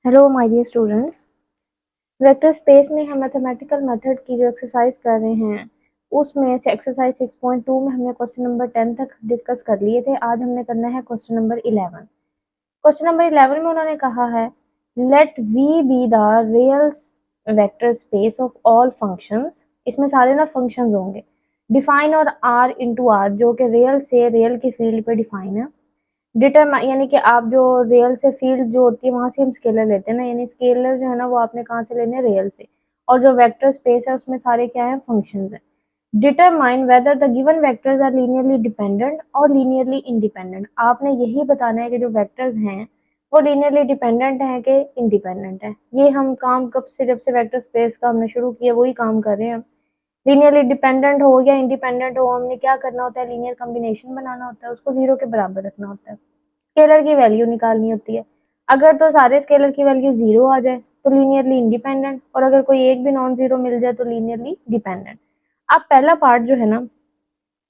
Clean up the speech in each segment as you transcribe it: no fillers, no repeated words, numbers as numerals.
Hello my dear students. Vector space में हम mathematical method की जो एक्सरसाइज कर रहे हैं उसमें से एक्सरसाइज 6.2 में हमने क्वेश्चन नंबर 10 तक डिस्कस कर लिए थे। आज हमने करना है क्वेश्चन नंबर 11। क्वेश्चन नंबर 11 में उन्होंने कहा है let V be the real vector space of all functions. इसमें सारे ना फंक्शंस होंगे। डिफाइन और आर इंटू आर जो कि रियल से रियल की फील्ड पे डिफाइन है। डिटरमाइन यानी कि आप जो रियल से फील्ड जो होती है वहां से हम स्केलर लेते हैं ना, यानी स्केलर जो है ना वो आपने कहाँ से लेने हैं, रियल से। और जो वेक्टर स्पेस है उसमें सारे क्या है, फंक्शंस है। Determine whether the given vectors are linearly dependent और लीनियरली इंडिपेंडेंट। आपने यही बताना है कि जो वेक्टर्स हैं वो लीनियरली डिपेंडेंट है कि इंडिपेंडेंट है। ये हम काम कब से, जब से वेक्टर स्पेस का हमने शुरू किया वही काम कर रहे हैं। लीनियरली डिपेंडेंट हो या इंडिपेंडेंट हो, हमने क्या करना होता है, लीनियर कॉम्बिनेशन बनाना होता है, उसको जीरो के बराबर रखना होता है, स्केलर की वैल्यू निकालनी होती है। अगर तो सारे स्केलर की वैल्यू जीरो आ जाए तो लीनियरली इंडिपेंडेंट, और अगर कोई एक भी नॉन जीरो मिल जाए तो लीनियरली डिपेंडेंट। अब पहला पार्ट जो है ना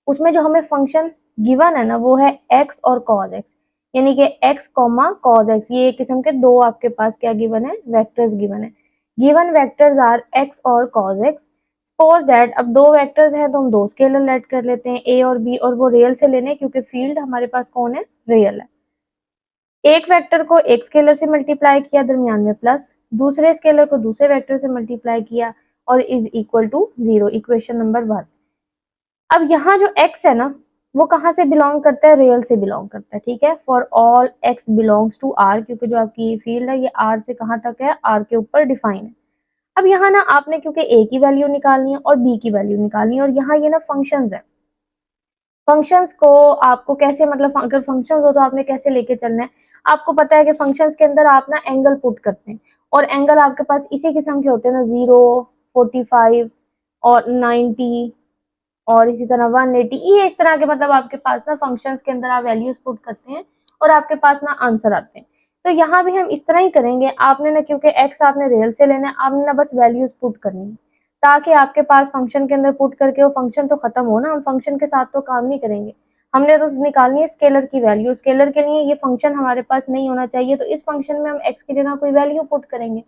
उसमें जो हमें फंक्शन गिवन है ना वो है एक्स और कॉज एक्स, यानी कि एक्स कॉमा कॉज एक्स। ये एक किस्म के दो आपके पास क्या गिवन है, वेक्टर्स गिवन है। गिवन वेक्टर्स आर एक्स और कॉज एक्स। सपोज दैट अब दो वेक्टर्स हैं तो हम दो स्केलर लेट कर लेते हैं ए और बी, और वो रियल से लेने क्योंकि फील्ड हमारे पास कौन है, रियल है। एक वेक्टर को एक स्केलर से मल्टीप्लाई किया दरमियान में प्लस, दूसरे स्केलर को दूसरे वेक्टर से मल्टीप्लाई किया और is equal to zero, equation number 1। अब यहाँ जो x है ना वो कहाँ से बिलोंग करता है, रियल से बिलोंग करता है। ठीक है, for all x belongs to r, क्योंकि जो आपकी फील्ड है ये r से कहाँ तक है, r के ऊपर डिफाइन है। अब यहाँ ना आपने क्योंकि a की वैल्यू निकालनी है और b की वैल्यू निकालनी है, और यहाँ ये ना फंक्शंस है। फंक्शंस को आपको कैसे, मतलब अगर फंक्शंस हो तो आपने कैसे लेके चलना है। आपको पता है कि फंक्शंस के अंदर आप ना एंगल पुट करते हैं, और एंगल आपके पास इसी किस्म के होते हैं ना, 0, 45 और 90 और इसी तरह 180। ये इस तरह के मतलब आपके पास ना फंक्शंस के अंदर आप वैल्यूज पुट करते हैं और आपके पास ना आंसर आते हैं। तो यहाँ भी हम इस तरह ही करेंगे। आपने ना क्योंकि x आपने रियल से लेना है, आपने ना बस वैल्यूज पुट करनी है ताकि आपके पास फंक्शन के अंदर पुट करके वो फंक्शन तो खत्म हो ना, हम फंक्शन के साथ तो काम नहीं करेंगे। हमने तो निकालनी है स्केलर की वैल्यू। स्केलर के लिए ये फंक्शन हमारे पास नहीं होना चाहिए, तो इस फंक्शन में हम x की जगह कोई वैल्यू पुट करेंगे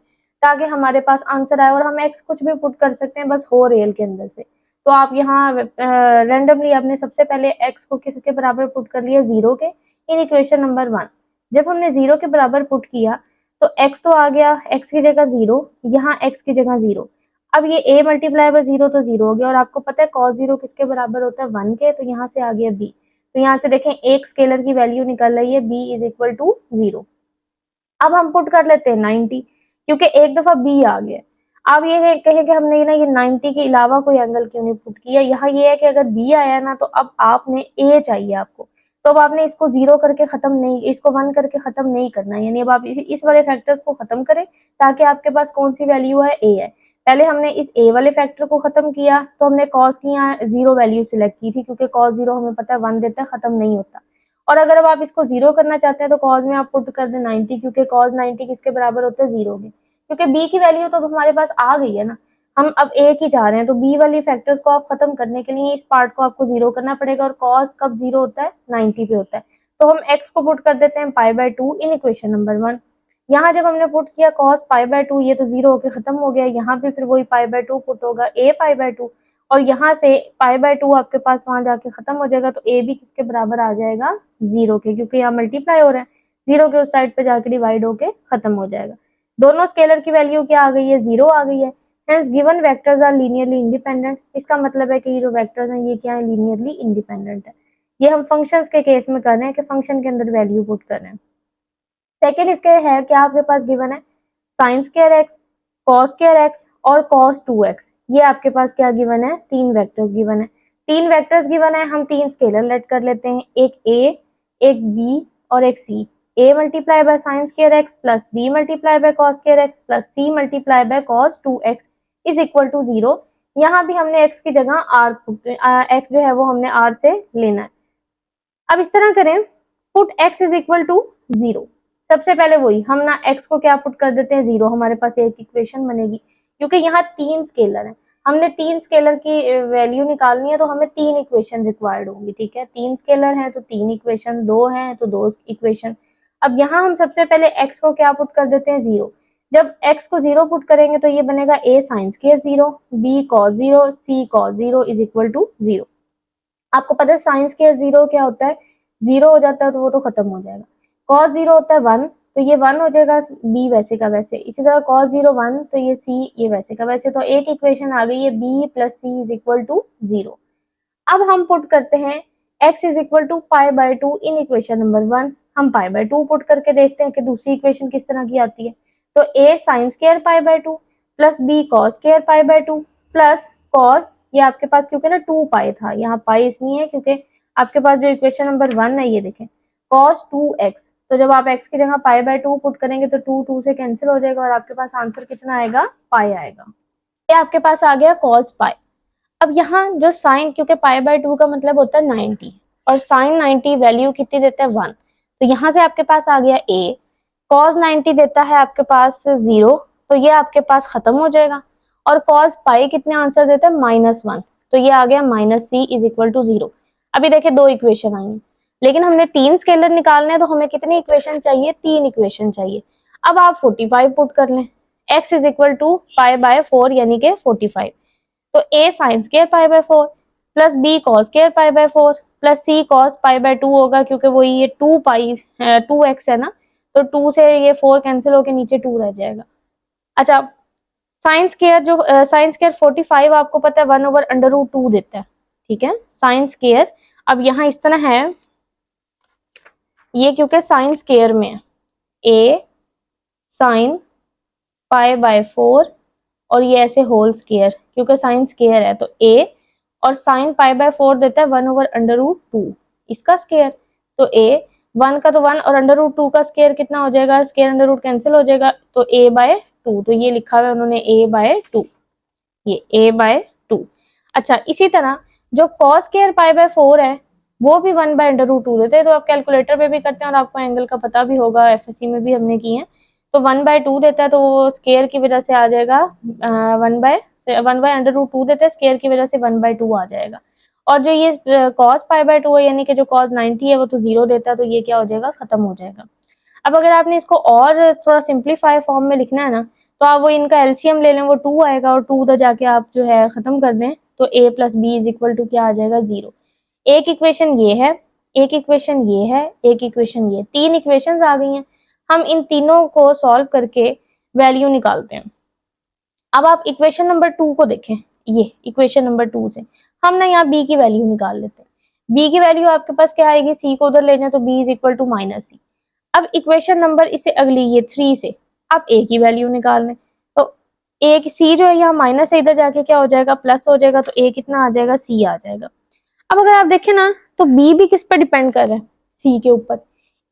ताकि हमारे पास आंसर आए। और हम x कुछ भी पुट कर सकते हैं बस हो रियल के अंदर से। तो आप यहाँ रेंडमली आपने सबसे पहले x को किसके बराबर पुट कर लिया, जीरो के, इन इक्वेशन नंबर 1। जब हमने जीरो के बराबर पुट किया तो x तो आ गया, x की जगह जीरो, यहाँ x की जगह जीरो। अब ये a मल्टीप्लाई बाय जीरो तो जीरो हो गया, और आपको पता है cos जीरो किसके बराबर होता है, 1 के। तो यहाँ से आ गया b। तो यहाँ से देखें एक स्केलर की वैल्यू निकल रही है b is equal to zero. अब हम पुट कर लेते हैं 90, क्योंकि एक दफा b आ गया। अब ये कहें कि हमने ना ये 90 के अलावा कोई एंगल क्यों नहीं पुट किया। यहाँ ये है कि अगर b आया ना तो अब आपने a चाहिए आपको, तो अब आपने इसको जीरो करके खत्म नहीं, इसको 1 करके खत्म नहीं करना, यानी अब आप इस वाले फैक्टर्स को खत्म करें ताकि आपके पास कौन सी वैल्यू है, a है। पहले हमने इस a वाले फैक्टर को खत्म किया तो हमने cos की यहाँ जीरो वैल्यू सिलेक्ट की थी, क्योंकि cos जीरो हमें पता है 1 देता है, खत्म नहीं होता। और अगर अब आप इसको जीरो करना चाहते हैं तो कॉज में आप पुट कर दें 90, क्योंकि कॉज 90 किसके बराबर होता है, जीरो के। क्योंकि बी की वैल्यू तो हमारे पास आ गई है ना, हम अब ए की चाह रहे हैं, तो बी वाली फैक्टर्स को आप खत्म करने के लिए इस पार्ट को आपको जीरो करना पड़ेगा। और कॉज कब जीरो होता है, 90 पे होता है। तो हम एक्स को पुट कर देते हैं पाई बाय 2 इन इक्वेशन नंबर 1। यहाँ जब हमने पुट किया कॉस पाई बाय 2, ये तो जीरो होकर खत्म हो गया, यहाँ पे फिर वही पाई बाय 2 पुट होगा, ए पाई बाय 2, और यहाँ से पाई बाय 2 आपके पास वहां जाके खत्म हो जाएगा। तो ए भी किसके बराबर आ जाएगा, जीरो के, क्योंकि यहाँ मल्टीप्लाई हो रहा है, जीरो के उस साइड पे जाके डिवाइड होके खत्म हो जाएगा। दोनों स्केलर की वैल्यू क्या आ गई है, जीरो आ गई है। Hence given vectors are linearly independent. इसका मतलब है कि ये जो वेक्टर्स हैं ये क्या है, लीनियरली इंडिपेंडेंट है। ये हम फंक्शंस के केस में कर रहे हैं कि फंक्शन के अंदर वैल्यू पुट कर रहे हैं। सेकेंड इसके है क्या आपके पास गिवन है, sign square x, cos square x और कॉस 2x। ये आपके पास क्या गिवन है, तीन वेक्टर्स गिवन है। तीन वेक्टर्स गिवन है, हम तीन स्केलर लेट कर लेते हैं, एक a, एक b और एक c। a multiply by sine square X plus b multiply by cos square X plus c multiply by cos 2x is equal to zero. यहाँ भी हमने x की जगह r x जो है वो हमने r से लेना है। अब इस तरह करें, put x is equal to zero. सबसे पहले वही हम ना x को क्या पुट कर देते हैं, जीरो। हमारे पास एक इक्वेशन बनेगी, क्योंकि यहाँ तीन स्केलर है, हमने तीन स्केलर की वैल्यू निकालनी है, तो हमें तीन इक्वेशन रिक्वायर्ड होंगी। ठीक है, तीन स्केलर हैं तो तीन इक्वेशन, दो हैं तो दो इक्वेशन। अब यहाँ हम सबसे पहले x को क्या पुट कर देते हैं, जीरो। जब x को 0 पुट करेंगे तो ये बनेगा a sine square 0, b cos 0, c cos 0 is equal to 0। आपको पता है साइन स्क्वायर 0 क्या होता है, 0 हो जाता है तो वो तो खत्म हो जाएगा। कॉस 0 होता है 1, तो ये 1 हो जाएगा, b वैसे का वैसे। इसी तरह कॉस 0 1, तो ये c ये वैसे का वैसे। तो एक इक्वेशन आ गई है b plus C is equal to 0। अब हम पुट करते हैं x is equal to pi by 2 in equation number 1। हम पाई बाय 2 पुट करके देखते हैं कि दूसरी इक्वेशन किस तरह की आती है। तो a sine square pi by 2 plus b cos square pi by 2 plus cos, ये आपके पास क्योंकि ना 2 पाई था, यहाँ पाई इसलिए है क्योंकि आपके पास जो इक्वेशन नंबर 1 है ये देखें कॉस 2x। तो जब आप x की जगह पाई बाय 2 पुट करेंगे तो 2 2 से कैंसिल हो जाएगा और आपके पास आंसर कितना आएगा, पाई आएगा। ये आपके पास आ गया कॉस पाई। अब यहाँ जो साइन, क्योंकि पाई बाय 2 का मतलब होता है 90 और साइन 90 वैल्यू कितनी देता है 1, तो यहाँ से आपके पास आ गया a। कॉस 90 देता है आपके पास 0, तो ये आपके पास खत्म हो जाएगा। और कॉस पाई कितने आंसर देता है -1, तो ये आ गया -c इज इक्वल टू 0। अभी देखिए दो इक्वेशन आई हैं, लेकिन हमने 3 स्केलर निकालने हैं, तो हमें कितनी इक्वेशन चाहिए, 3 इक्वेशन चाहिए। अब आप 45 पुट कर लें, x is equal to pi by 4 यानी कि 45। तो a sine square pi by 4 plus b cos square pi by 4 plus c cos pi by 2 होगा, क्योंकि वो ये 2 पाई 2x है ना, तो 2 से ये 4 कैंसिल होके नीचे 2 रह जाएगा। अच्छा, साइन स्क्वायर जो साइन स्क्वायर 45 आपको पता है 1/√2 देता है, ठीक है, साइन स्क्वायर। अब यहाँ इस तरह है, ये क्योंकि साइन स्क्वायर में a साइन पाई बाय 4 और ये ऐसे होल स्क्वायर, क्योंकि साइन स्क्वायर है तो a और साइन पाई बाय 4 देता है 1/√2 इसका स्क्वायर। तो a 1 का तो 1 और √2 का स्क्वायर कितना हो जाएगा, स्क्वायर अंडर रूट कैंसिल हो जाएगा, तो a बाय 2। तो ये लिखा हुआ है उन्होंने a बाय 2, ये a बाय 2। अच्छा, इसी तरह जो कॉस स्क्वायर पाई बाय 4 है वो भी 1/√2 देते हैं, तो आप कैलकुलेटर पे भी करते हैं और आपको एंगल का पता भी होगा, एफएससी में भी हमने किए हैं। तो 1/2 देता है तो वो स्क्वायर की वजह से आ जाएगा 1/√2 देता है, स्क्वायर की वजह से 1/2 आ जाएगा। और जो ये कॉस पाई बाय 2 है यानी कि जो कॉस 90 है वो तो 0 देता है, तो ये क्या हो जाएगा, खत्म हो जाएगा। अब अगर आपने इसको और थोड़ा सिंप्लीफाई फॉर्म में लिखना है ना, तो आप वो इनका एलसीएम ले लें, वो 2 आएगा और 2 उधर जाके आप जो है खत्म कर दें, तो a plus b is equal to क्या आ जाएगा, 0। एक इक्वेशन ये है, एक इक्वेशन ये है, एक इक्वेशन ये, 3 इक्वेशंस आ गई हैं। हम इन तीनों को सॉल्व करके वैल्यू निकालते हैं। अब आप इक्वेशन नंबर 2 को देखें, ये इक्वेशन नंबर 2 से हम ना यहाँ b की वैल्यू निकाल लेते हैं। b की वैल्यू आपके पास क्या आएगी, c को उधर ले जाए तो b is equal to -c। अब इक्वेशन नंबर इससे अगली ये 3 से आप a की वैल्यू निकाल लें, तो a की c जो है यहाँ माइनस है, इधर जाके क्या हो जाएगा, प्लस हो जाएगा, तो a कितना आ जाएगा, c आ जाएगा। अब अगर आप देखें ना तो b भी किस पे डिपेंड कर रहा है, c के ऊपर,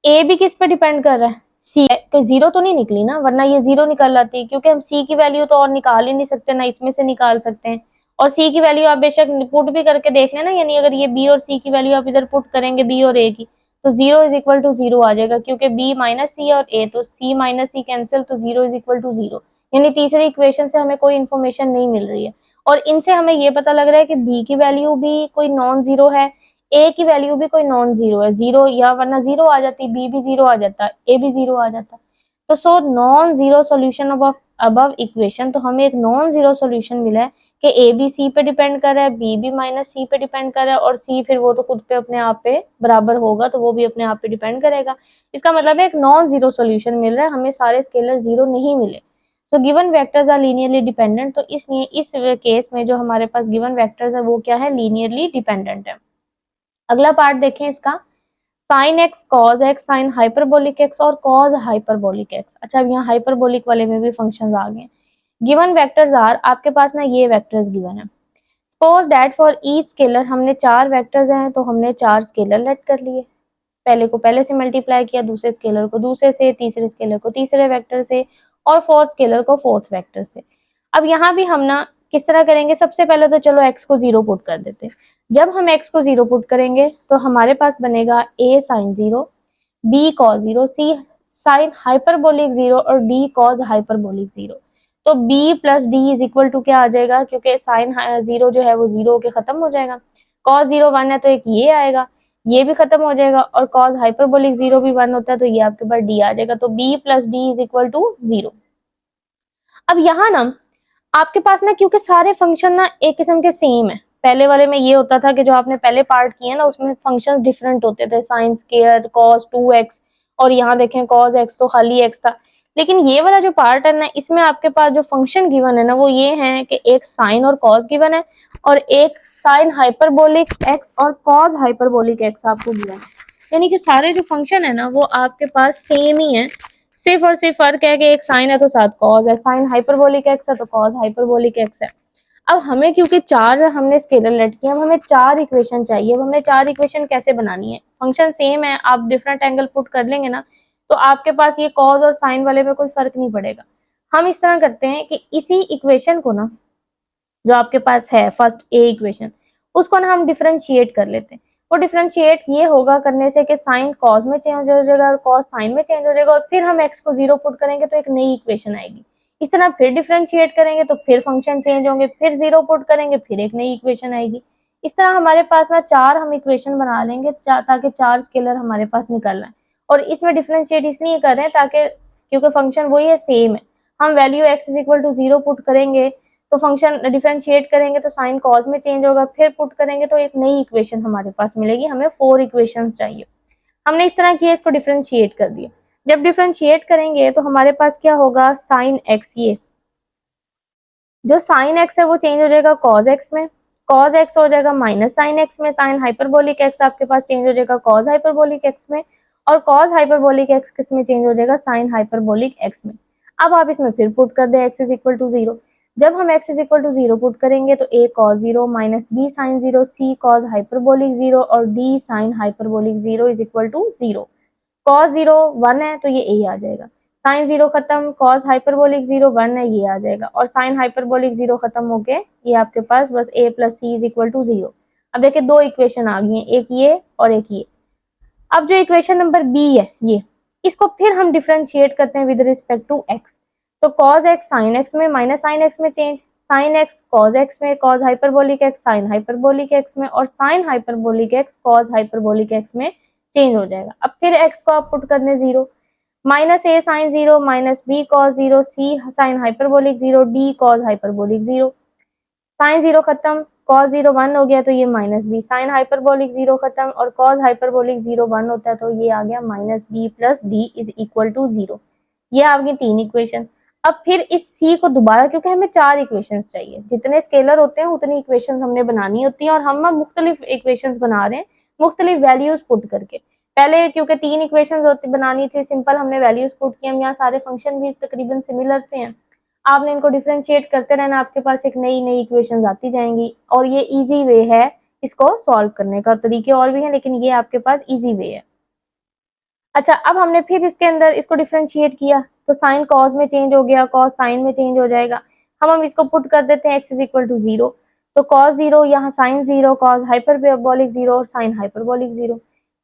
a भी किस पे डिपेंड कर रहा है, c है। कोई जीरो तो नहीं निकली ना, वरना ये जीरो निकल आती है, क्योंकि हम c की वैल्यू तो और निकाल ही नहीं सकते ना, इसमें से निकाल सकते हैं। और c की वैल्यू आप बेशक पुट भी करके देख लेना, यानी अगर ये b और c की वैल्यू आप इधर पुट करेंगे b और a की, तो 0 इज इक्वल टू 0 आ जाएगा, क्योंकि b माइनस सी और a, तो c माइनस सी कैंसिल, तो 0 इज इक्वल टू 0। यानी तीसरी इक्वेशन से हमें कोई इन्फॉर्मेशन नहीं मिल रही है, और इनसे हमें ये पता लग रहा है कि b की वैल्यू भी कोई नॉन जीरो है, a की वैल्यू भी कोई नॉन जीरो है, जीरो या वरना जीरो आ जाती, b भी जीरो आ जाता, a भी जीरो आ जाता। तो so non zero solution of above equation, तो हमें एक नॉन जीरो सोल्यूशन मिला है कि ए बी सी पे डिपेंड कर रहा है, बी भी माइनस सी पे डिपेंड कर रहा है, और सी फिर वो तो खुद पे अपने आप पे बराबर होगा, तो वो भी अपने आप पे डिपेंड करेगा। इसका मतलब है एक नॉन जीरो सोल्यूशन मिल रहा है, हमें सारे स्केलर जीरो नहीं मिले। So given vectors are linearly dependent, तो इसलिए इस केस में जो हमारे पास गिवन वेक्टर्स है वो क्या है, लीनियरली डिपेंडेंट है। अगला पार्ट देखें इसका, sine x cos x sine hyperbolic x और कॉज हाइपरबोलिक एक्स। अच्छा, अब यहाँ हाइपरबोलिक वाले में भी फंक्शंस आ गए। गिवन वेक्टर्स आर, आपके पास ना ये वेक्टर्स गिवन है। Suppose that for each scalar, हमने 4 वेक्टर्स हैं तो हमने 4 स्केलर लेट कर लिए, पहले को पहले से मल्टीप्लाई किया, दूसरे स्केलर को दूसरे से, तीसरे स्केलर को तीसरे वेक्टर से, और फोर्थ स्केलर को फोर्थ वेक्टर से। अब यहाँ भी हम ना किस तरह करेंगे, सबसे पहले तो चलो x को 0 पुट कर देते हैं। जब हम x को 0 पुट करेंगे तो हमारे पास बनेगा a sine 0, b cos 0, c sine hyperbolic 0 और d कॉस हाइपरबोलिक 0। तो b plus d is equal to क्या आ जाएगा, क्योंकि साइन 0 जो है वो 0 होके खत्म हो जाएगा, कॉस 0 1 है तो एक ये आएगा, ये भी खत्म हो जाएगा, और कॉस हाइपरबोलिक 0 भी 1 होता है तो ये आपके पास d आ जाएगा। तो b plus d is equal to 0। अब यहाँ ना आपके पास ना, क्योंकि सारे फंक्शन ना एक किस्म के सेम है, पहले वाले में ये होता था कि जो आपने पहले पार्ट किए ना उसमें फंक्शंस डिफरेंट होते थे, साइन स्क्वायर, कॉस 2x, और यहाँ देखें कॉस x तो खाली x था। लेकिन ये वाला जो पार्ट है ना, इसमें आपके पास जो फंक्शन गिवन है ना वो ये है कि एक साइन और कॉस गिवन है, और एक साइन हाइपरबोलिक x और कॉस हाइपरबोलिक x आपको गिवन है। यानी कि सारे जो फंक्शन है ना वो आपके पास सेम ही है, सिर्फ और सिर्फ फर्क है कि एक साइन है तो साथ कॉस है, साइन हाइपरबोलिक एक्स है तो कॉस हाइपरबोलिक एक्स है। अब हमें क्योंकि चार हमने स्केलर लेट किया, अब हमें चार इक्वेशन चाहिए। अब हमने चार इक्वेशन कैसे बनानी है, फंक्शन सेम है, आप डिफरेंट एंगल पुट कर लेंगे ना तो आपके पास ये कॉस और साइन वाले में कोई फर्क नहीं पड़ेगा। हम इस तरह करते हैं कि इसी इक्वेशन को ना, जो आपके पास है फर्स्ट ए इक्वेशन, उसको ना हम डिफरेंशिएट कर लेते हैं। वो डिफरेंशिएट ये होगा करने से कि साइन कॉस में चेंज हो जाएगा और कॉस साइन में चेंज हो जाएगा, और फिर हम एक्स को जीरो पुट करेंगे तो एक नई इक्वेशन आएगी। इस तरह फिर डिफरेंशिएट करेंगे तो फिर फंक्शन चेंज होंगे, फिर जीरो पुट करेंगे फिर एक नई इक्वेशन आएगी। इस तरह हमारे पास ना चार हम इक्वेशन बना लेंगे ताकि चार स्केलर हमारे पास निकल आए। और इसमें डिफरेंशिएट इसलिए कर रहे हैं ताकि क्योंकि फंक्शन वही है, सेम है। हम value x is equal to zero put करेंगे तो फंक्शन डिफरेंशिएट करेंगे तो साइन कॉस में चेंज होगा, फिर पुट करेंगे तो एक नई इक्वेशन हमारे पास मिलेगी। हमें फोर इक्वेशंस चाहिए। हमने इस तरह किया, इसको डिफरेंशिएट कर दिया। जब डिफरेंशिएट करेंगे तो हमारे पास क्या होगा, साइन एक्स, ये जो साइन एक्स है वो चेंज हो जाएगा कॉस एक्स में, कॉस एक्स हो जाएगा माइनस साइन एक्स में, साइन हाइपरबोलिक एक्स आपके पास चेंज हो जाएगा कॉस हाइपरबोलिक एक्स में, और कॉस हाइपरबोलिक एक्स किस में चेंज हो जाएगा, साइन हाइपरबोलिक एक्स में। अब आप इसमें फिर पुट कर दें X is equal to zero. जब हम X is equal to zero put करेंगे तो A cos zero minus B sine zero C cos hyperbolic zero और D sine hyperbolic zero is equal to zero. Cos zero one है तो ये A आ जाएगा, साइन जीरो खत्म, cos hyperbolic zero one है ये आ जाएगा, और साइन हाइपरबोलिक जीरो खत्म होके ये आपके पास बस A plus C is equal to zero. अब देखिए दो इक्वेशन आ गई हैं, एक ये और एक ये। अब जो इक्वेशन नंबर बी है ये, इसको फिर हम डिफरेंशिएट करते हैं विद रिस्पेक्ट टू एक्स। तो कॉस एक्स साइन एक्स में माइनस साइन एक्स में change, sine X cos X में, cos hyperbolic X sine hyperbolic X में, और sine hyperbolic X cos hyperbolic X में चेंज हो जाएगा। अब फिर एक्स को आप पुट करने zero, minus A sine zero minus B cos zero C sine hyperbolic zero D cos hyperbolic zero. Sine zero खत्म, कॉस जीरो वन हो गया तो ये minus B, sine hyperbolic zero खत्म और कॉस हाइपरबोलिक जीरो वन होता है तो ये आ गया minus b plus d is equal to zero. ये आ गई तीन इक्वेशन। अब फिर इस सी को दोबारा, क्योंकि हमें चार इक्वेशंस चाहिए, जितने स्केलर होते हैं उतनी इक्वेशंस हमने बनानी होती है, और हम ना मुख्तलिफ इक्वेशंस बना रहे हैं मुख्तलिफ वैल्यूज पुट करके। पहले क्योंकि तीन इक्वेशंस होती बनानी थी सिंपल, हमने वैल्यूज पुट किए, हम यहाँ सारे फंक्शन भी तकरीबन सिमिलर से हैं। आपने इनको डिफरेंशिएट करते रहना, आपके पास एक नई नई इक्वेशंस आती जाएंगी, और ये इजी वे है इसको सॉल्व करने का। तरीके और भी हैं लेकिन ये आपके पास इजी वे है। अच्छा, अब हमने फिर इसके अंदर इसको डिफरेंशिएट किया तो साइन कॉस में चेंज हो गया, कॉस साइन में चेंज हो जाएगा। हम इसको पुट कर देते हैं X is equal to zero, तो कॉस जीरो यहाँ sine zero cos hyperbolic zero और sine hyperbolic zero,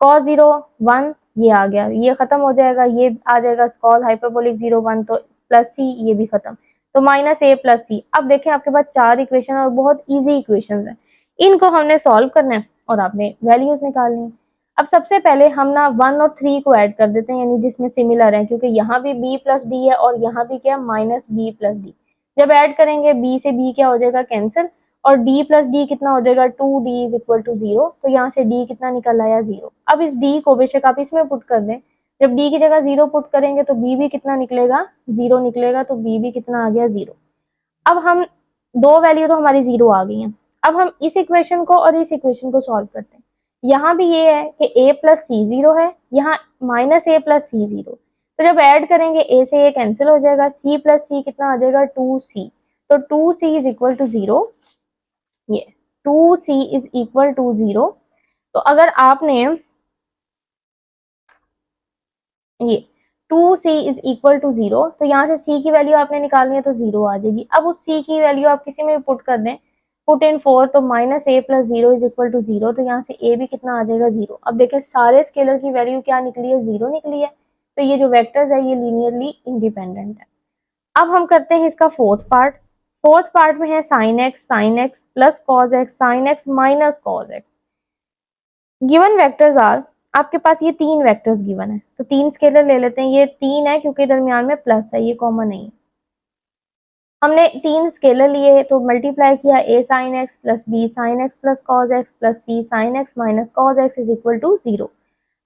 cos zero one ये आ गया, ये खत्म हो जाएगा, ये आ जाएगा कॉस हाइपरबोलिक जीरो वन तो प्लस सी ये भी खत्म, तो माइनस ए प्लस सी। अब देखें आपके पास चार इक्वेशन और बहुत ईजी इक्वेशन है, इनको हमने सॉल्व करना है और आपने वैल्यूज निकालनी है। अब सबसे पहले हम ना वन और थ्री को ऐड कर देते हैं, यानी जिसमें सिमिलर है, क्योंकि यहाँ भी b प्लस डी है और यहाँ भी क्या माइनस बी प्लस डी। जब ऐड करेंगे b से b क्या हो जाएगा कैंसिल, और d प्लस डी कितना हो जाएगा 2d is equal to zero, तो यहाँ से d कितना निकल आया जीरो। अब इस d को बेशक आप इसमें पुट कर दें, जब d की जगह जीरो पुट करेंगे तो b भी कितना निकलेगा, जीरो निकलेगा, तो b भी कितना आ गया जीरो। अब हम दो वैल्यू तो हमारी जीरो आ गई हैं। अब हम इस इक्वेशन को और इस इक्वेशन को सॉल्व करते हैं। यहाँ भी ये है कि a प्लस सी जीरो है, यहाँ minus a plus C zero, तो जब ऐड करेंगे a से a कैंसिल हो जाएगा, c प्लस सी कितना आ जाएगा 2c, तो 2c is equal to zero, ये 2c is equal to zero. तो अगर आपने ये 2c is equal to zero, तो यहाँ से c की वैल्यू आपने निकालनी है तो जीरो आ जाएगी। अब उस c की वैल्यू आप किसी में भी पुट कर दें, पुट इन फोर, तो minus a plus zero is equal to zero, तो यहाँ से a भी कितना आ जाएगा जीरो। अब देखिए सारे स्केलर की वैल्यू क्या निकली है, जीरो निकली है, तो ये जो वेक्टर्स है ये लीनियरली इंडिपेंडेंट है। अब हम करते हैं इसका फोर्थ पार्ट। फोर्थ पार्ट में है sine x plus cos x sine x minus cos x. Given vectors are, आपके पास ये तीन वेक्टर्स गिवन है, तो तीन स्केलर ले लेते हैं, ये तीन है क्योंकि दरमियान में प्लस है, ये कॉमन नहीं है। हमने 3 स्केलर लिए तो मल्टीप्लाई किया a sin x plus b sin x plus cos x plus c sin x minus cos x is equal to 0।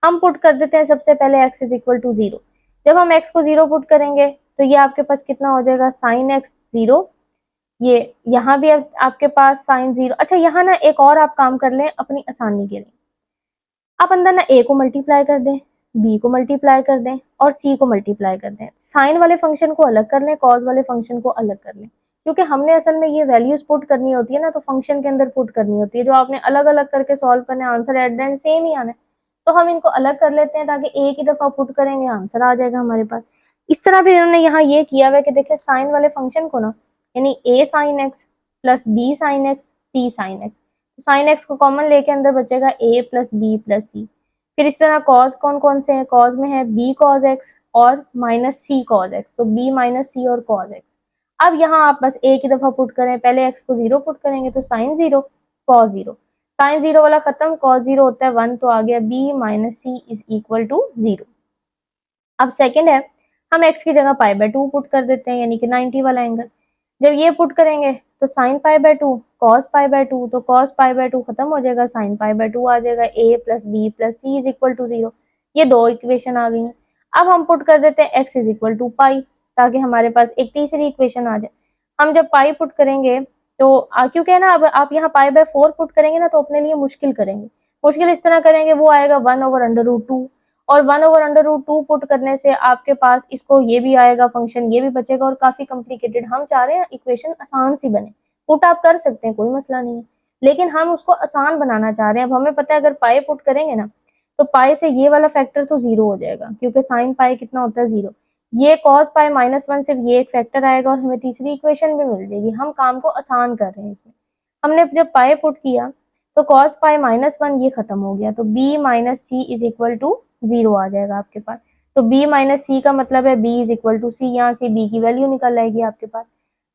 हम पुट कर देते हैं सबसे पहले x इज इक्वल टू 0। जब हम x को 0 पुट करेंगे तो ये आपके पास कितना हो जाएगा sin x 0। ये यहाँ भी आपके पास sin 0। अच्छा यहाँ ना एक और आप काम कर लें अपनी आसानी के लिए, आप अंदर ना a को मल्टीप्लाई कर दें, b को मल्टीप्लाई कर दें और c को मल्टीप्लाई कर दें। साइन वाले फंक्शन को अलग कर लें, कॉज वाले फंक्शन को अलग कर लें, क्योंकि हमने असल में ये वैल्यूज पुट करनी होती है ना, तो फंक्शन के अंदर पुट करनी होती है। जो आपने अलग अलग करके सॉल्व करने answer at the end same ही आना है, तो हम इनको अलग कर लेते हैं ताकि एक ही दफा पुट करेंगे आंसर आ जाएगा हमारे पास। इस तरह भी इन्होंने यहाँ ये किया हुआ है कि देखिए साइन वाले फंक्शन को ना, यानी a sin x plus b sin x c sin x, sine x को कॉमन लेके अंदर बचेगा a प्लस बी प्लस सी। फिर इस तरह कॉज कौन कौन से हैं, कॉज में है b cos x और माइनस c cos x, तो b माइनस c और cos x। अब यहाँ आप बस एक ही दफा पुट करें, पहले x को 0 पुट करेंगे तो साइन 0 cos 0, साइन 0 वाला खत्म, cos 0 होता है 1, तो आ गया b minus c is equal to 0। अब सेकेंड है, हम x की जगह पाई बाय 2 पुट कर देते हैं, यानी कि 90 वाला एंगल। जब ये पुट करेंगे तो sine pi by 2 cos pi by 2, तो कॉस पाई बाय 2 खत्म हो जाएगा, साइन पाई बाय 2 आ जाएगा, a plus b plus C is equal to 0। ये दो इक्वेशन आ गई हैं। अब हम पुट कर देते हैं x इज इक्वल टू पाई, ताकि हमारे पास एक तीसरी इक्वेशन आ जाए। हम जब पाई पुट करेंगे तो क्योंकि है ना, अब आप यहाँ पाई बाय 4 पुट करेंगे ना तो अपने लिए मुश्किल करेंगे। मुश्किल इस तरह करेंगे, वो आएगा 1/√2, और 1/√2 पुट करने से आपके पास इसको ये भी आएगा फंक्शन, ये भी बचेगा, और काफी कॉम्प्लिकेटेड। हम चाह रहे हैं इक्वेशन आसान सी बने, पुट आप कर सकते हैं, कोई मसला नहीं है, लेकिन हम उसको आसान बनाना चाह रहे हैं। अब हमें पता है अगर पाई पुट करेंगे ना तो पाई से ये वाला फैक्टर तो 0 हो जाएगा, क्योंकि साइन पाई कितना होता है 0। ये कॉस पाई -1, सिर्फ ये एक फैक्टर आएगा और हमें तीसरी इक्वेशन भी मिल जाएगी। हम काम को आसान कर रहे हैं इसमें। हमने जब पाई पुट किया तो cos पाई -1 ये खत्म हो गया, तो b minus c is equal to 0 आ जाएगा आपके पास। तो b माइनस सी का मतलब है b is equal to C, यहाँ से b की वैल्यू निकल आएगी आपके पास।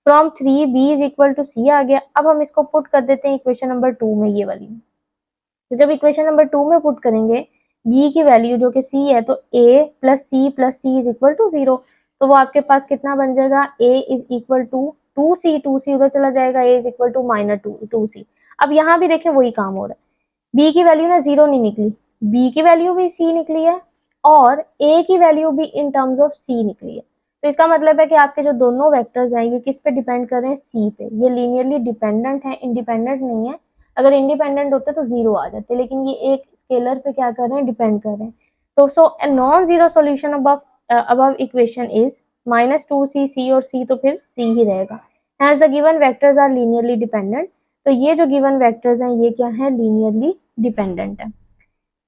From 3 b is equal to C आ गया। अब हम इसको पुट कर देते हैं इक्वेशन नंबर 2 में, ये वाली। तो जब इक्वेशन नंबर 2 में पुट करेंगे b की वैल्यू जो कि c है, तो a plus C is equal to 0, तो वो आपके पास कितना बन जाएगा, a is equal to 2c उधर चला जाएगा, a is equal to minus 2c। अब यहाँ भी देखें वही काम हो रहा है, b की वैल्यू ना 0 नहीं निकली, b की वैल्यू भी c निकली है और a की वैल्यू भी इन टर्म्स ऑफ c निकली है। तो इसका मतलब है कि आपके जो दोनों वेक्टर्स हैं ये किस पे डिपेंड कर रहे हैं, c पे। ये लीनियरली डिपेंडेंट है, इंडिपेंडेंट नहीं है। अगर इंडिपेंडेंट होते तो 0 आ जाते, लेकिन ये एक स्केलर पे क्या कर रहे हैं, डिपेंड कर रहे हैं। तो so a non zero solution above equation is -2c और c तो फिर c ही रहेगा। Hence the given vectors are linearly dependent। तो ये जो गिवन वेक्टर्स हैं ये क्या है, लीनियरली डिपेंडेंट है।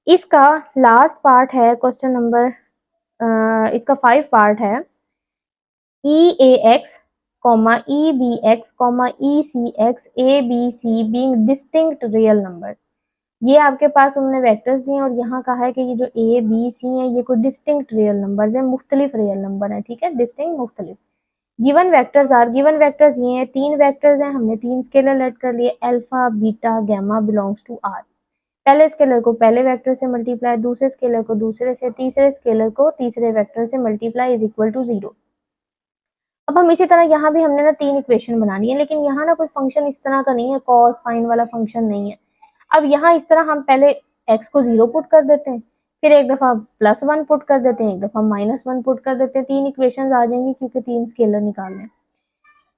इसका लास्ट पार्ट है क्वेश्चन नंबर, इसका 5 पार्ट है, EAX, EBX, ECX, ABC being distinct real numbers। ये आपके पास उन्होंने वेक्टर्स दिए और यहाँ कहा है कि ये जो A, B, C है ये कोई डिस्टिंक्ट रियल नंबर्स है, मुख्तलिफ रियल नंबर है, ठीक है, डिस्टिंक्ट मुख्तलिफ। Given vectors are, given vectors ये हैं, 3 वेक्टर्स हैं, हमने 3 स्केलर लेट कर लिए, alpha beta gamma belongs to R. पहले स्केलर को पहले वेक्टर से मल्टीप्लाई, दूसरे स्केलर को दूसरे से, तीसरे स्केलर को तीसरे वेक्टर से मल्टीप्लाई इज इक्वल टू 0। अब हम इसी तरह यहाँ भी हमने ना 3 इक्वेशन बनानी है, लेकिन यहाँ ना कोई फंक्शन इस तरह का नहीं है, कॉस साइन वाला फंक्शन नहीं है। अब यहाँ इस तरह हम पहले x को 0 पुट कर देते हैं, फिर एक दफा +1 पुट कर देते हैं, एक दफा -1 पुट कर देते हैं, 3 इक्वेशंस आ जाएंगी क्योंकि 3 स्केलर निकालने हैं।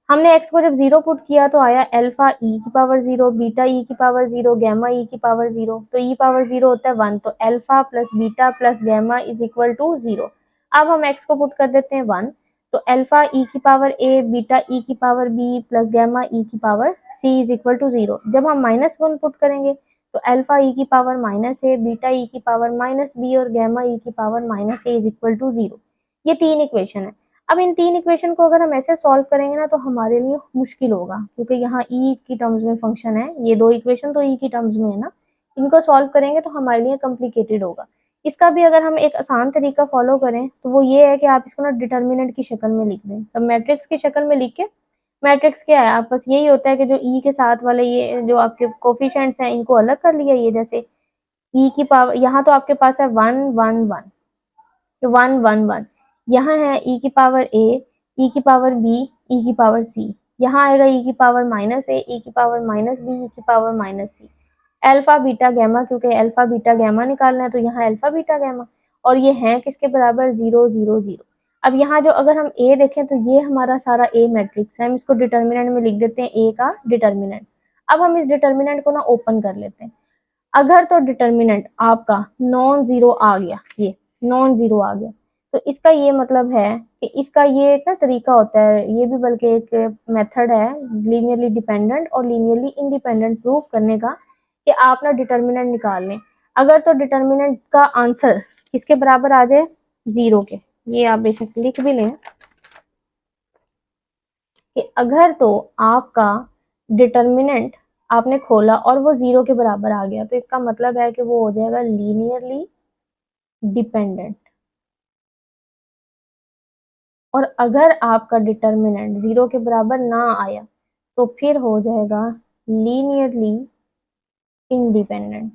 हमने x को जब 0 पुट किया तो आया अल्फा e की पावर 0, बीटा e की पावर 0, गामा e की पावर 0। तो e पावर 0 होता है 1, तो alpha plus beta plus gamma is equal to 0। अब हम x को पुट कर देते हैं 1, तो अल्फा e की पावर a, बीटा e की power b plus gamma e की power c is equal to 0। जब हम -1 पुट करेंगे तो अल्फा e की पावर -a, बीटा e की पावर -b और गामा e की power -a is equal to 0। ये 3 इक्वेशन है। अब इन 3 इक्वेशन को अगर हम ऐसे सॉल्व करेंगे ना तो हमारे लिए मुश्किल होगा, क्योंकि यहाँ e की टर्म्स में फंक्शन है, ये 2 इक्वेशन तो e की टर्म्स में है ना, इनको सॉल्व करेंगे तो हमारे लिए कॉम्प्लिकेटेड होगा। इसका भी अगर हम एक आसान तरीका फॉलो करें तो वो ये है कि आप इसको ना डिटर्मिनेंट की शक्ल में लिख दें। तो मैट्रिक्स की शक्ल में लिख के, मैट्रिक्स क्या है, आप बस यही होता है कि जो ई के साथ वाले ये जो आपके कोफिशिएंट्स हैं इनको अलग कर लिया, ये जैसे ई की पावर, यहाँ तो आपके पास है 1 1 1, तो 1 1 1, यहाँ है ई की पावर ए, ई की पावर बी, ई की पावर सी, यहाँ आएगा ई की पावर माइनस ए, ई की पावर माइनस बी, ई की पावर माइनस सी, अल्फा बीटा गैमा, क्योंकि अल्फा बीटा गैमा निकालना है तो यहाँ अल्फा बीटा गैमा, और ये है किसके बराबर, 0 0 0। अब यहाँ जो अगर हम ए देखें तो ये हमारा सारा ए मैट्रिक्स है, हम इसको डिटर्मिनेंट में लिख देते हैं ए का डिटर्मिनेंट। अब हम इस डिटर्मिनेंट को ना ओपन कर लेते हैं। अगर तो डिटर्मिनेंट आपका नॉन जीरो आ गया, ये नॉन जीरो आ गया, तो इसका ये मतलब है कि इसका ये एक ना तरीका होता है, ये भी बल्कि एक मेथड है लीनियरली डिपेंडेंट और लीनियरली इंडिपेंडेंट प्रूफ करने का, कि आप ना डिटर्मिनेंट निकाल लें। अगर तो डिटर्मिनेंट का आंसर किसके बराबर आ जाए, जीरो के, ये आप बेशक लिख भी लें कि अगर तो आपका डिटर्मिनेंट आपने खोला और वो जीरो के बराबर आ गया, तो इसका मतलब है कि वो हो जाएगा लीनियरली डिपेंडेंट। और अगर आपका डिटर्मिनेंट जीरो के बराबर ना आया तो फिर हो जाएगा लीनियरली इंडिपेंडेंट।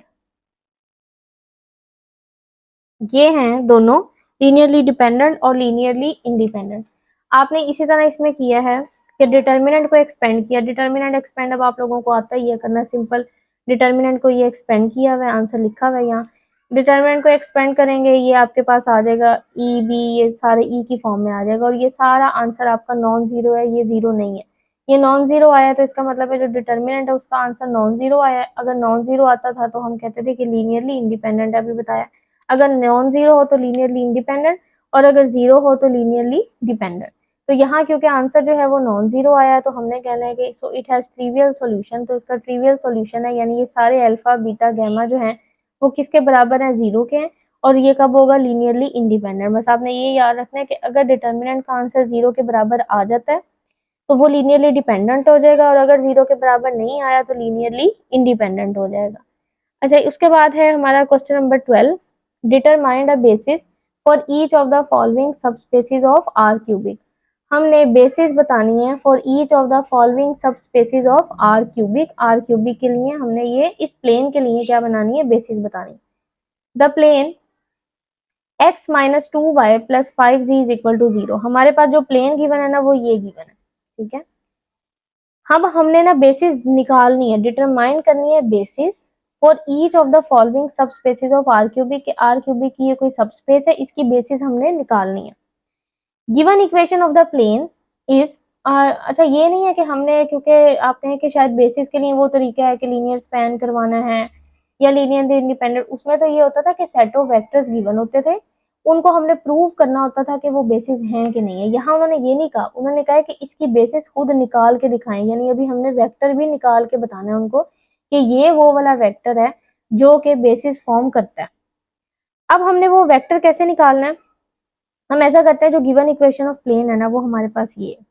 ये हैं दोनों, लीनियरली डिपेंडेंट और लीनियरली इंडिपेंडेंट। आपने इसी तरह इसमें किया है कि डिटर्मिनेंट को एक्सपेंड किया, डिटर्मिनेंट एक्सपेंड अब आप लोगों को आता ही है करना, सिंपल डिटर्मिनेंट को ये एक्सपेंड किया हुआ है, आंसर लिखा हुआ है यहाँ। डिटर्मिनेंट को एक्सपेंड करेंगे, ये आपके पास आ जाएगा ई बी, ये सारे ई की फॉर्म में आ जाएगा, और ये सारा आंसर आपका नॉन जीरो है, ये जीरो नहीं है, ये नॉन जीरो आया, तो इसका मतलब है जो डिटर्मिनेंट है उसका आंसर नॉन जीरो आया है। अगर नॉन जीरो आता था तो हम कहते थे कि लीनियरली इंडिपेंडेंट है, अभी बताया। अगर नॉन जीरो हो तो लीनियरली इंडिपेंडेंट, और अगर जीरो हो तो लीनियरली डिपेंडेंट। तो यहाँ क्योंकि आंसर जो है वो नॉन जीरो आया है, तो हमने कहना है कि so it has trivial solution, तो इसका ट्रिवियल सॉल्यूशन है, यानी ये सारे अल्फा बीटा गैमा जो हैं वो किसके बराबर हैं, जीरो के हैं, और ये कब होगा, लीनियरली इंडिपेंडेंट। बस आपने ये याद रखना है कि अगर डिटर्मिनेंट का आंसर जीरो के बराबर आ जाता है तो वो लीनियरली डिपेंडेंट हो जाएगा, और अगर जीरो के बराबर नहीं आया तो लीनियरली इंडिपेंडेंट हो जाएगा। अच्छा, उसके बाद है हमारा question number 12, determine a basis for each of the following subspaces of R cubic. हमने बेसिस बतानी है for each of the following subspaces of R cubic. R cubic के लिए हमने ये इस प्लेन के लिए क्या बनानी है, बेसिस बतानी। The plane x minus two y plus five z is equal to zero. हमारे पास जो प्लेन गिवन है ना वो ये गिवन है, ठीक है। अब हमने ना बेसिस निकालनी है, डिटरमाइन करनी है basis for each of the following subspaces of R cubic. R cubic की ये कोई सबस्पेस है, इसकी बेसिस हमने निकालनी है। Given equation of the plane is, अच्छा ये नहीं है कि हमने, क्योंकि आप कहें कि शायद बेसिस के लिए वो तरीका है कि लीनियर स्पैन करवाना है या लीनियर इंडिपेंडेंट, उसमें तो ये होता था कि सेट ऑफ वेक्टर्स गिवन होते थे, उनको हमने प्रूव करना होता था कि वो बेसिस हैं कि नहीं है। यहाँ उन्होंने ये नहीं कहा, उन्होंने कहा कि इसकी बेसिस खुद निकाल के दिखाएं, यानी अभी हमने वेक्टर भी निकाल के बताना है उनको कि ये वो वाला वेक्टर है जो कि बेसिस फॉर्म करता है। अब हमने वो वेक्टर कैसे निकालना है, हम ऐसा करते हैं, जो गिवन इक्वेशन ऑफ प्लेन है ना वो हमारे पास ये है,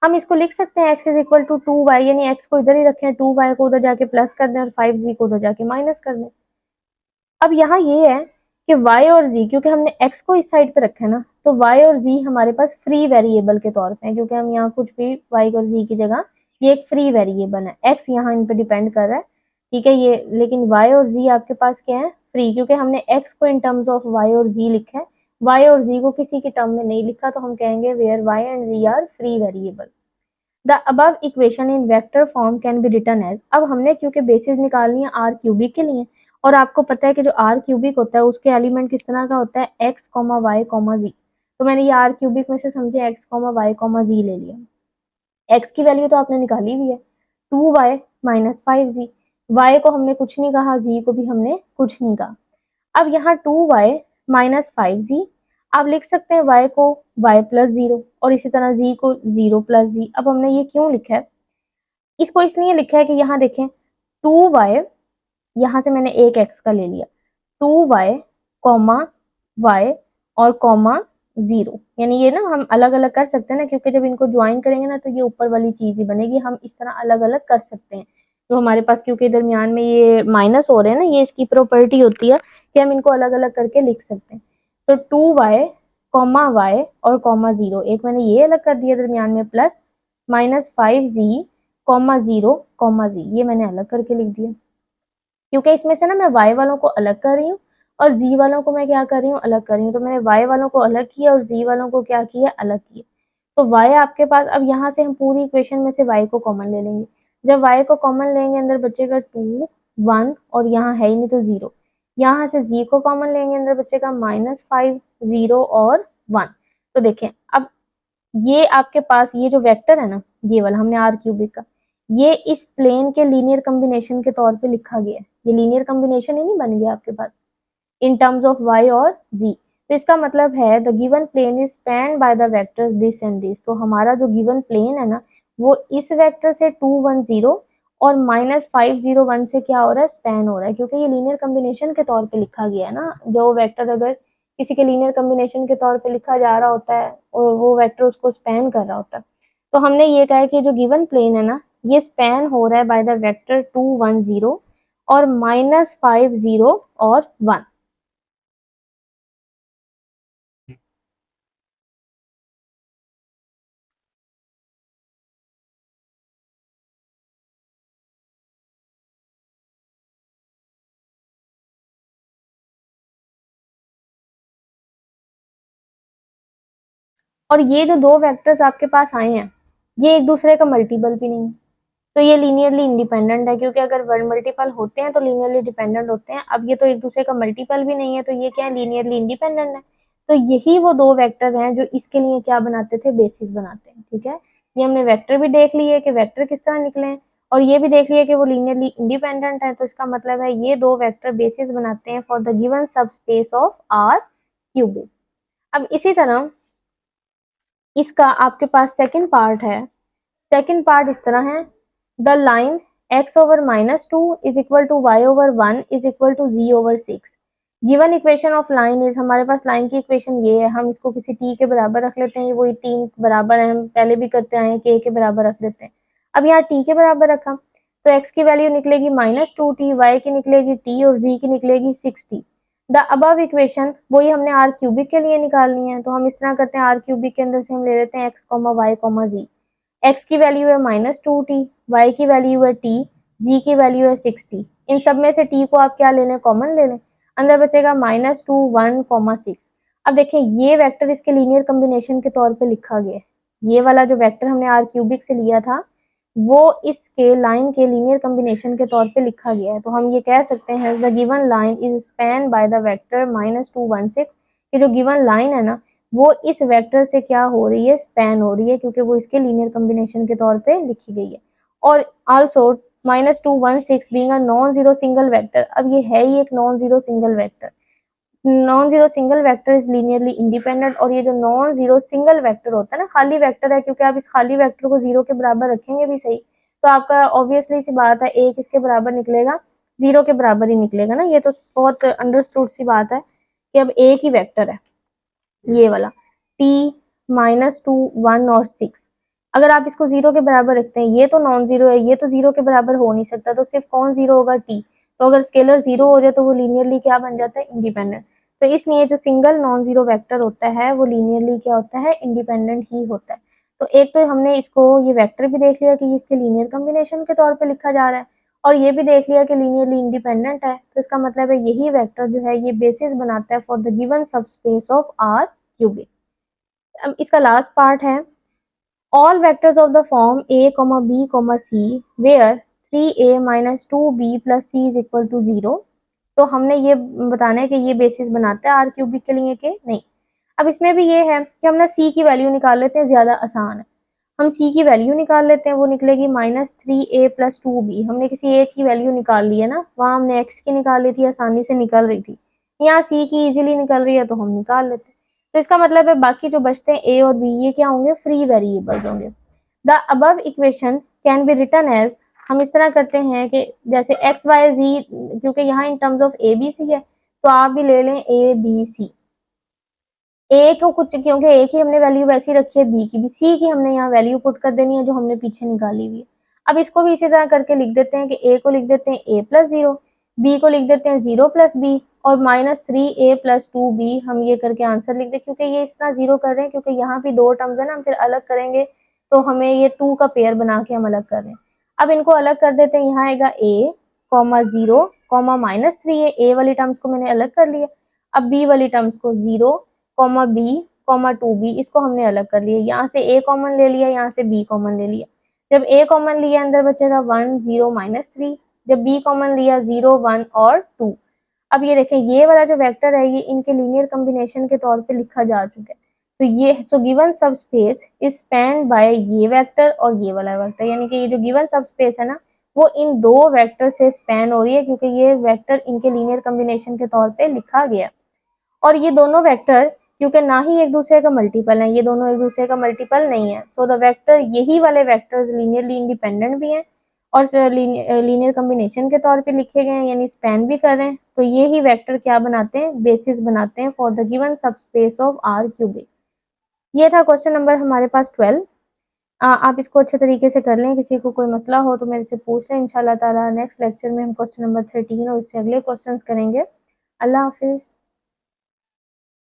हम इसको लिख सकते हैं x is equal to two y, यानी x को इधर ही रखें, टू वाई को उधर जाके प्लस कर दें और फाइव जी को उधर जाके माइनस कर दें। अब यहाँ ये है कि y और z, क्योंकि हमने x को इस साइड पे रखा है ना, तो y और z हमारे पास फ्री वेरिएबल के तौर पे है, क्योंकि हम यहाँ कुछ भी y और z की जगह, ये एक फ्री वेरिएबल है, x यहाँ इन पे डिपेंड कर रहा है, ठीक है ये, लेकिन y और z आपके पास क्या है, फ्री, क्योंकि हमने x को इन टर्म्स ऑफ y और z लिखा है, y और z को किसी के टर्म में नहीं लिखा, तो हम कहेंगे where y and z are free variable. The above equation in vector form can be written as. अब हमने क्योंकि बेसिस निकालनी है आर क्यूबिक के लिए, और आपको पता है कि जो आर क्यूबिक होता है उसके एलिमेंट किस तरह का होता है, एक्स कॉमा वाई कॉमा जी, तो मैंने ये आर क्यूबिक में से समझे एक्स कॉमा वाई कॉमा जी ले लिया। एक्स की वैल्यू तो आपने निकाली हुई है, two y minus five z, y को हमने कुछ नहीं कहा, जी को भी हमने कुछ नहीं कहा। अब यहाँ two y minus five z, आप लिख सकते हैं y को y प्लस जीरो, और इसी तरह z को जीरो प्लस जी। अब हमने ये क्यों लिखा है, इसको इसलिए लिखा है कि यहाँ देखें, टू वाई, यहाँ से मैंने एक x का ले लिया, टू वाई कॉमा वाई और कॉमा जीरो, यानी ये ना हम अलग अलग कर सकते हैं ना, क्योंकि जब इनको ज्वाइन करेंगे ना तो ये ऊपर वाली चीज ही बनेगी, हम इस तरह अलग अलग कर सकते हैं। जो हमारे पास क्योंकि दरमियान में ये माइनस हो रहे हैं ना, ये इसकी प्रॉपर्टी होती है कि हम इनको अलग अलग करके लिख सकते हैं। तो टू वाई कॉमा वाई और कॉमा जीरो, एक मैंने ये अलग कर दिया दरमियान में, plus minus five G comma zero comma G, ये मैंने अलग करके लिख दिया, क्योंकि इसमें से ना मैं y वालों को अलग कर रही हूँ और z वालों को मैं क्या कर रही हूँ, अलग कर रही हूँ। तो मैंने y वालों को अलग किया और z वालों को क्या किया, अलग किया। तो y आपके पास, अब यहाँ से हम पूरी इक्वेशन में से y को कॉमन ले लेंगे। जब y को कॉमन लेंगे अंदर बचेगा 2 1 और यहाँ है ही नहीं तो 0। यहाँ से z को कॉमन लेंगे अंदर बचेगा -5 0 और 1। तो देखें अब ये आपके पास ये जो वेक्टर है ना, ये वाला हमने आर क्यूबिक का, ये इस प्लेन के लीनियर कॉम्बिनेशन के तौर पे लिखा गया है। ये लीनियर कॉम्बिनेशन ही नहीं बन गया आपके पास इन टर्म्स ऑफ y और z। तो इसका मतलब है the given plane is spanned by the vectors this and this. तो हमारा जो गिवन प्लेन है ना, वो इस वेक्टर से 2 1 0 और -5 0 1 से क्या हो रहा है, स्पैन हो रहा है, क्योंकि ये लीनियर कॉम्बिनेशन के तौर पे लिखा गया है ना। जो वेक्टर अगर किसी के लीनियर कॉम्बिनेशन के तौर पे लिखा जा रहा होता है और वो वेक्टर उसको स्पैन कर रहा होता है, तो हमने ये कहा है कि जो गिवन प्लेन है ना, ये स्पैन हो रहा है बाय द वेक्टर 2 1 0 और -5 0 और 1। और ये जो दो वेक्टर्स आपके पास आए हैं, ये एक दूसरे का मल्टीपल भी नहीं है, तो ये लीनियरली इंडिपेंडेंट है, क्योंकि अगर वर्ड मल्टीपल होते हैं तो लीनियरली डिपेंडेंट होते हैं। अब ये तो एक दूसरे का मल्टीपल भी नहीं है, तो ये क्या है, लीनियरली इंडिपेंडेंट है। तो यही वो दो वेक्टर हैं जो इसके लिए क्या बनाते थे, बेसिस बनाते हैं। ठीक है, ये हमने वेक्टर भी देख लिए कि वेक्टर किस तरह निकले हैं, और ये भी देख लिया कि वो लीनियरली इंडिपेंडेंट है। तो इसका मतलब है ये दो वेक्टर बेसिस बनाते हैं फॉर द गिवन सब स्पेस ऑफ आर क्यूबिक। अब इसी तरह इसका आपके पास सेकंड पार्ट है। सेकंड पार्ट इस तरह है, the line x over -2 is equal to y over 1 is equal to z over 6। Given equation of line is, हमारे पास लाइन की इक्वेशन ये है, हम इसको किसी t के बराबर रख लेते हैं, वही 3 बराबर है, हम पहले भी करते आए हैं, k के बराबर रख लेते हैं। अब यहाँ t के बराबर रखा तो x की वैल्यू निकलेगी -2t, y की निकलेगी t और z की निकलेगी 6t। द अबव इक्वेशन वही हमने आर क्यूबिक के लिए निकालनी है, तो हम इस तरह करते हैं, आर क्यूबिक के अंदर से हम ले लेते हैं x, y, z। x की वैल्यू है -2t, y की वैल्यू है t, z की वैल्यू है 6t। इन सब में से t को आप क्या ले लें, कॉमन ले लें, अंदर बचेगा -2 1, 6। अब देखें ये वेक्टर इसके लीनियर कॉम्बिनेशन के तौर पे लिखा गया है। ये वाला जो वेक्टर हमने आर क्यूबिक से लिया था, वो इसके लाइन के लीनियर कॉम्बिनेशन के तौर पे लिखा गया है। तो हम ये कह सकते हैं the given line is span by the vector -2 1 6। ये जो गिवन लाइन है ना, वो इस वेक्टर से क्या हो रही है, स्पैन हो रही है, क्योंकि वो इसके लीनियर कॉम्बिनेशन के तौर पे लिखी गई है। और also -2 1 6 being a non zero single vector, अब ये है ही एक non zero single vector. Non zero single vector is linearly independent. और ये जो नॉन जीरो सिंगल वेक्टर होता है ना, खाली वेक्टर है, क्योंकि आप इस खाली वेक्टर को जीरो के बराबर रखेंगे भी सही, तो आपका ऑब्वियसली सी बात है एक इसके बराबर निकलेगा, जीरो के बराबर ही निकलेगा ना। ये तो बहुत अंडरस्टूड सी बात है कि अब एक ही वेक्टर है ये वाला t -2 1 और 6। अगर आप इसको जीरो के बराबर रखते हैं, ये तो नॉन जीरो है, ये तो जीरो के बराबर हो नहीं सकता, तो सिर्फ कौन जीरो होगा, t। तो अगर स्केलर जीरो हो जाए तो वो लीनियरली क्या बन जाता है, इंडिपेंडेंट। तो इसलिए जो सिंगल नॉन जीरो वेक्टर होता है वो लीनियरली क्या होता है, इंडिपेंडेंट ही होता है। तो एक तो हमने इसको ये वेक्टर भी देख लिया कि ये इसके लीनियर कॉम्बिनेशन के तौर पे लिखा जा रहा है, और ये भी देख लिया कि लीनियरली इंडिपेंडेंट है। तो इसका मतलब है यही वेक्टर जो है ये बेसिस बनाता है for the given subspace of R cubic. अब इसका लास्ट पार्ट है, all vectors of the form a, b, c where 3a minus 2b plus c is equal to 0। तो हमने ये बताना है कि ये बेसिस बनाता है आर क्यूबिक के लिए कि नहीं। अब इसमें भी ये है कि हम ना c की वैल्यू निकाल लेते हैं, ज्यादा आसान है। हम c की वैल्यू निकाल लेते हैं, वो निकलेगी -3a plus 2b। हमने किसी एक की वैल्यू निकाल ली है ना, वहां हमने x की निकाल ली थी, आसानी से निकल रही थी। यहाँ c की इजीली निकल रही है तो हम निकाल लेते हैं। तो इसका मतलब है बाकी जो बचते हैं ए और बी, ये क्या होंगे, फ्री वेरिएबल्स होंगे। The above equation can be written as, हम इस तरह करते हैं कि जैसे एक्स वाई जी, क्योंकि यहाँ in terms of a b c है, तो आप भी ले लें ए बी सी। ए को कुछ, क्योंकि ए की हमने वैल्यू वैसी रखी है, बी की भी, सी की हमने यहाँ वैल्यू पुट कर देनी है जो हमने पीछे निकाली हुई है। अब इसको भी इसी तरह करके लिख देते हैं कि ए को लिख देते हैं ए प्लस जीरो, बी को लिख देते हैं 0 प्लस बी, और -3a प्लस 2b। हम ये करके आंसर लिख दे, क्योंकि ये इस तरह जीरो कर रहे हैं क्योंकि यहाँ भी दो टर्म्स है ना, हम फिर अलग करेंगे तो हमें ये 2 का पेयर बना के हम अलग कर रहे हैं। अब इनको अलग कर देते हैं, यहाँ आएगा a, 0, -3a, a वाली टर्म्स को मैंने अलग कर लिया। अब b वाली टर्म्स को 0, b, कॉमा 2b, इसको हमने अलग कर लिया, यहाँ से a कॉमन ले लिया, यहाँ से b कॉमन ले लिया। जब a कॉमन लिया अंदर बचेगा 1 0 -3, जब b कॉमन लिया 0 1 और 2। अब ये देखें ये वाला जो वेक्टर है ये इनके लीनियर कॉम्बिनेशन के तौर पे लिखा जा चुका है। तो ये गिवन सब स्पेस इज स्पैन्ड बाय ये वेक्टर और ये वाला वेक्टर, यानी कि ये जो गिवन सब स्पेस है ना वो इन दो वेक्टर से स्पैन हो रही है क्योंकि ये वेक्टर इनके लीनियर कॉम्बिनेशन के तौर पे लिखा गया। और ये दोनों वेक्टर क्योंकि ना ही एक दूसरे का मल्टीपल है, ये दोनों एक दूसरे का मल्टीपल नहीं है, सो द वेक्टर यही वाले वेक्टर्स लीनियरली इंडिपेंडेंट भी हैं और लीनियर कॉम्बिनेशन के तौर पे लिखे गए हैं, यानी स्पैन भी कर रहे हैं। तो ये ही वेक्टर क्या बनाते हैं, बेसिस बनाते हैं for the given subspace of R cubic. ये था क्वेश्चन नंबर हमारे पास 12। आप इसको अच्छे तरीके से कर लें, किसी को कोई मसला हो तो मेरे से पूछ लें। इंशाल्लाह ताला नेक्स्ट लेक्चर में हम क्वेश्चन नंबर 13 और इससे अगले क्वेश्चंस करेंगे। अल्लाह हाफिज़।